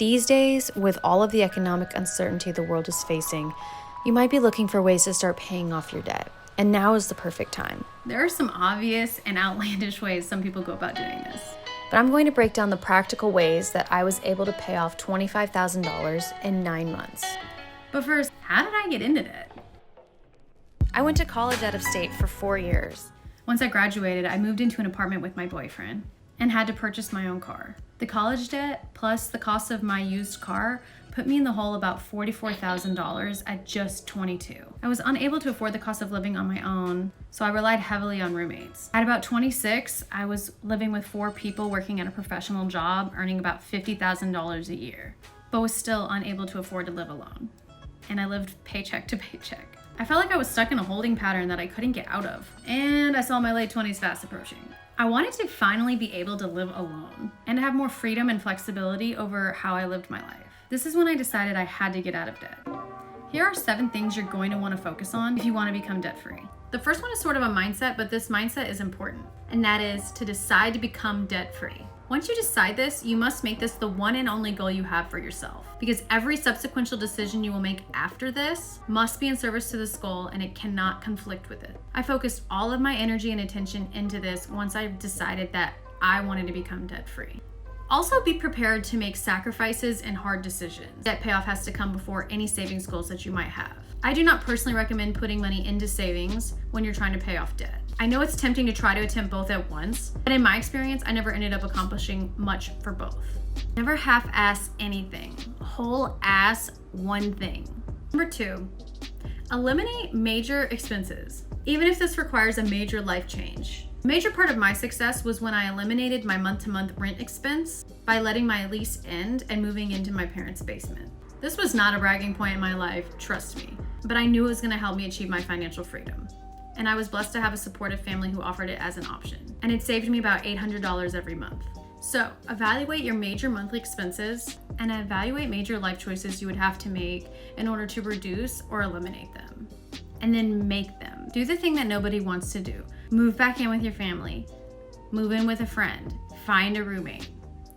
These days, with all of the economic uncertainty the world is facing, you might be looking for ways to start paying off your debt. And now is the perfect time. There are some obvious and outlandish ways some people go about doing this. But I'm going to break down the practical ways that I was able to pay off $25,000 in 9 months. But first, how did I get into debt? I went to college out of state for 4 years. Once I graduated, I moved into an apartment with my boyfriend and had to purchase my own car. The college debt plus the cost of my used car put me in the hole about $44,000 at just 22. I was unable to afford the cost of living on my own, so I relied heavily on roommates. At about 26, I was living with 4 people working at a professional job, earning about $50,000 a year, but was still unable to afford to live alone. And I lived paycheck to paycheck. I felt like I was stuck in a holding pattern that I couldn't get out of, and I saw my late 20s fast approaching. I wanted to finally be able to live alone and to have more freedom and flexibility over how I lived my life. This is when I decided I had to get out of debt. Here are 7 things you're going to want to focus on if you want to become debt-free. The first one is sort of a mindset, but this mindset is important, and that is to decide to become debt-free. Once you decide this, you must make this the one and only goal you have for yourself, because every subsequent decision you will make after this must be in service to this goal, and it cannot conflict with it. I focused all of my energy and attention into this once I decided that I wanted to become debt-free. Also, be prepared to make sacrifices and hard decisions. Debt payoff has to come before any savings goals that you might have. I do not personally recommend putting money into savings when you're trying to pay off debt. I know it's tempting to try to attempt both at once, but in my experience, I never ended up accomplishing much for both. Never half-ass anything. Whole-ass one thing. Number 2, eliminate major expenses, even if this requires a major life change. A major part of my success was when I eliminated my month-to-month rent expense by letting my lease end and moving into my parents' basement. This was not a bragging point in my life, trust me, but I knew it was going to help me achieve my financial freedom. And I was blessed to have a supportive family who offered it as an option. And it saved me about $800 every month. So, evaluate your major monthly expenses and evaluate major life choices you would have to make in order to reduce or eliminate them. And then make them. Do the thing that nobody wants to do. Move back in with your family. Move in with a friend. Find a roommate.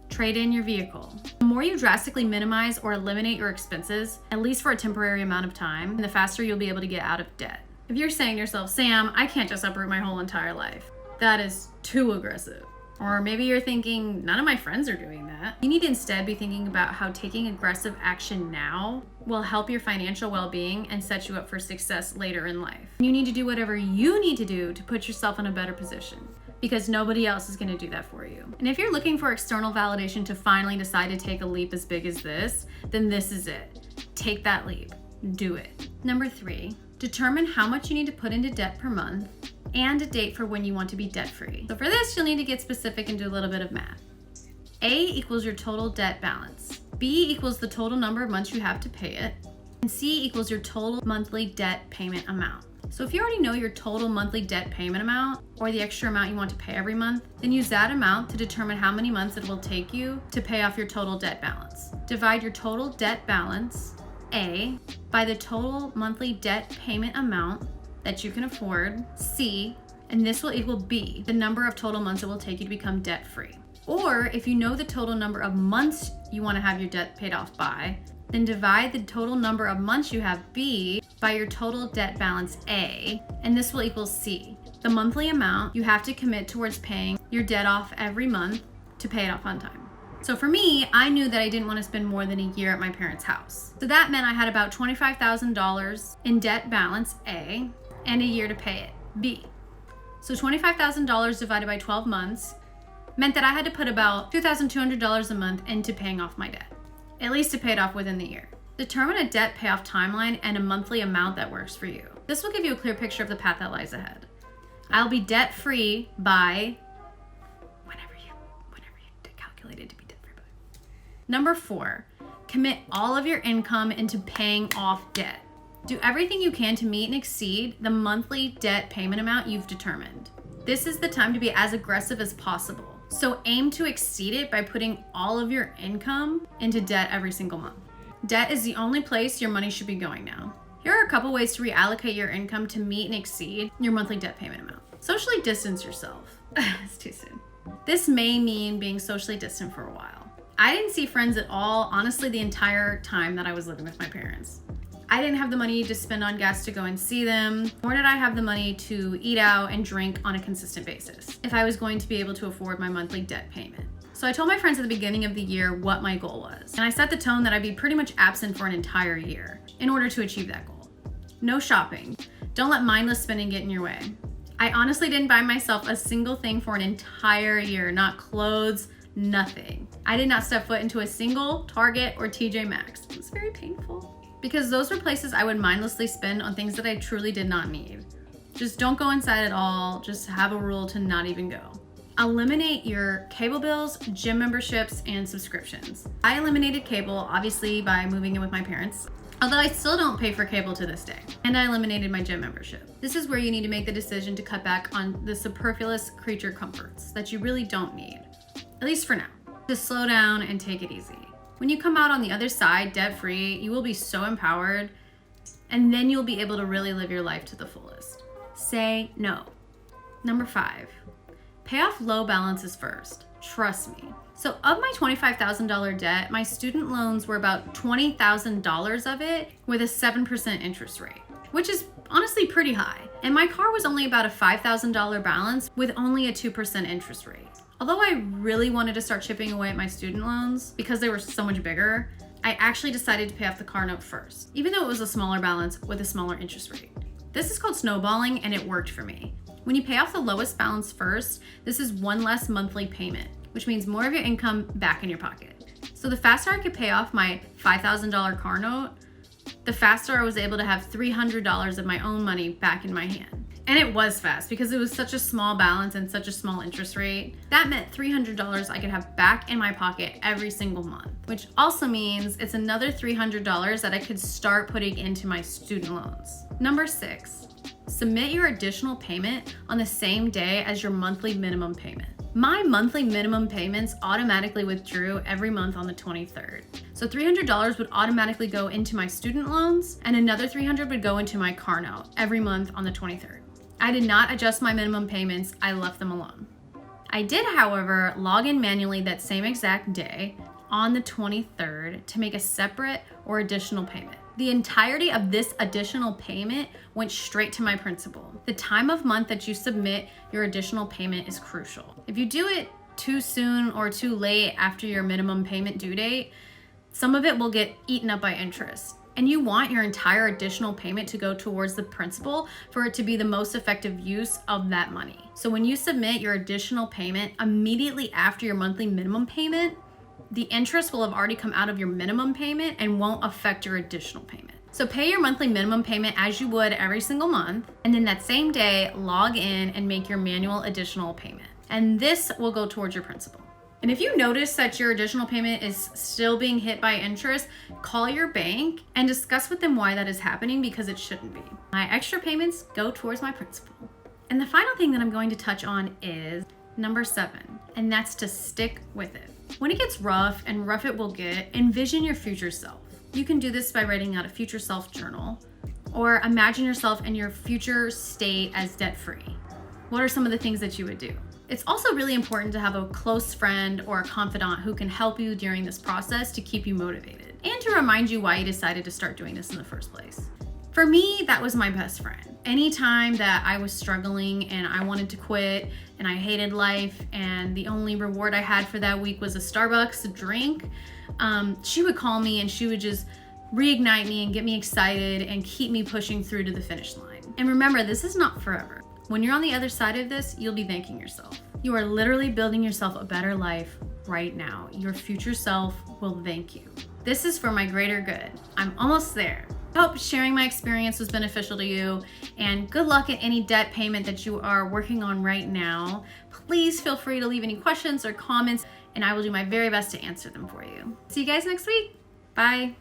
Trade in your vehicle. The more you drastically minimize or eliminate your expenses, at least for a temporary amount of time, the faster you'll be able to get out of debt. If you're saying to yourself, Sam, I can't just uproot my whole entire life. That is too aggressive. Or maybe you're thinking, none of my friends are doing that. You need to instead be thinking about how taking aggressive action now will help your financial well-being and set you up for success later in life. You need to do whatever you need to do to put yourself in a better position, because nobody else is going to do that for you. And if you're looking for external validation to finally decide to take a leap as big as this, then this is it. Take that leap. Do it. Number 3, determine how much you need to put into debt per month and a date for when you want to be debt-free. So for this, you'll need to get specific and do a little bit of math. A equals your total debt balance. B equals the total number of months you have to pay it. And C equals your total monthly debt payment amount. So if you already know your total monthly debt payment amount or the extra amount you want to pay every month, then use that amount to determine how many months it will take you to pay off your total debt balance. Divide your total debt balance, A, by the total monthly debt payment amount that you can afford, C, and this will equal B, the number of total months it will take you to become debt-free. Or if you know the total number of months you want to have your debt paid off by, then divide the total number of months you have, B, by your total debt balance, A, and this will equal C, the monthly amount you have to commit towards paying your debt off every month to pay it off on time. So for me, I knew that I didn't want to spend more than a year at my parents' house. So that meant I had about $25,000 in debt balance, A, and a year to pay it, B. So $25,000 divided by 12 months meant that I had to put about $2,200 a month into paying off my debt, at least to pay it off within the year. Determine a debt payoff timeline and a monthly amount that works for you. This will give you a clear picture of the path that lies ahead. I'll be debt-free by whenever you calculated to be debt-free by. Number 4, commit all of your income into paying off debt. Do everything you can to meet and exceed the monthly debt payment amount you've determined. This is the time to be as aggressive as possible. So aim to exceed it by putting all of your income into debt every single month. Debt is the only place your money should be going now. Here are a couple ways to reallocate your income to meet and exceed your monthly debt payment amount. Socially distance yourself. It's too soon. This may mean being socially distant for a while. I didn't see friends at all, honestly, the entire time that I was living with my parents. I didn't have the money to spend on gas to go and see them, nor did I have the money to eat out and drink on a consistent basis if I was going to be able to afford my monthly debt payment. So I told my friends at the beginning of the year what my goal was, and I set the tone that I'd be pretty much absent for an entire year in order to achieve that goal. No shopping. Don't let mindless spending get in your way. I honestly didn't buy myself a single thing for an entire year, not clothes, nothing. I did not step foot into a single Target or TJ Maxx. It was very painful because those were places I would mindlessly spend on things that I truly did not need. Just don't go inside at all. Just have a rule to not even go. Eliminate your cable bills, gym memberships, and subscriptions. I eliminated cable, obviously, by moving in with my parents, although I still don't pay for cable to this day. And I eliminated my gym membership. This is where you need to make the decision to cut back on the superfluous creature comforts that you really don't need, at least for now. Just slow down and take it easy. When you come out on the other side, debt-free, you will be so empowered, and then you'll be able to really live your life to the fullest. Say no. Number 5, pay off low balances first. Trust me. So of my $25,000 debt, my student loans were about $20,000 of it with a 7% interest rate, which is honestly pretty high. And my car was only about a $5,000 balance with only a 2% interest rate. Although I really wanted to start chipping away at my student loans because they were so much bigger, I actually decided to pay off the car note first, even though it was a smaller balance with a smaller interest rate. This is called snowballing, and it worked for me. When you pay off the lowest balance first, this is one less monthly payment, which means more of your income back in your pocket. So the faster I could pay off my $5,000 car note, the faster I was able to have $300 of my own money back in my hand. And it was fast because it was such a small balance and such a small interest rate. That meant $300 I could have back in my pocket every single month, which also means it's another $300 that I could start putting into my student loans. Number 6, submit your additional payment on the same day as your monthly minimum payment. My monthly minimum payments automatically withdrew every month on the 23rd. So $300 would automatically go into my student loans and another $300 would go into my car note every month on the 23rd. I did not adjust my minimum payments, I left them alone. I did, however, log in manually that same exact day on the 23rd to make a separate or additional payment. The entirety of this additional payment went straight to my principal. The time of month that you submit your additional payment is crucial. If you do it too soon or too late after your minimum payment due date, some of it will get eaten up by interest. And you want your entire additional payment to go towards the principal for it to be the most effective use of that money. So when you submit your additional payment immediately after your monthly minimum payment, the interest will have already come out of your minimum payment and won't affect your additional payment. So pay your monthly minimum payment as you would every single month, and then that same day, log in and make your manual additional payment. And this will go towards your principal. And if you notice that your additional payment is still being hit by interest, call your bank and discuss with them why that is happening, because it shouldn't be. My extra payments go towards my principal. And the final thing that I'm going to touch on is number 7, and that's to stick with it. When it gets rough, and rough it will get, envision your future self. You can do this by writing out a future self journal, or imagine yourself in your future state as debt-free. What are some of the things that you would do? It's also really important to have a close friend or a confidant who can help you during this process to keep you motivated and to remind you why you decided to start doing this in the first place. For me, that was my best friend. Anytime that I was struggling and I wanted to quit and I hated life and the only reward I had for that week was a Starbucks drink, she would call me and she would just reignite me and get me excited and keep me pushing through to the finish line. And remember, this is not forever. When you're on the other side of this, you'll be thanking yourself. You are literally building yourself a better life right now. Your future self will thank you. This is for my greater good. I'm almost there. I hope sharing my experience was beneficial to you, and good luck at any debt payment that you are working on right now. Please feel free to leave any questions or comments, and I will do my very best to answer them for you. See you guys next week. Bye.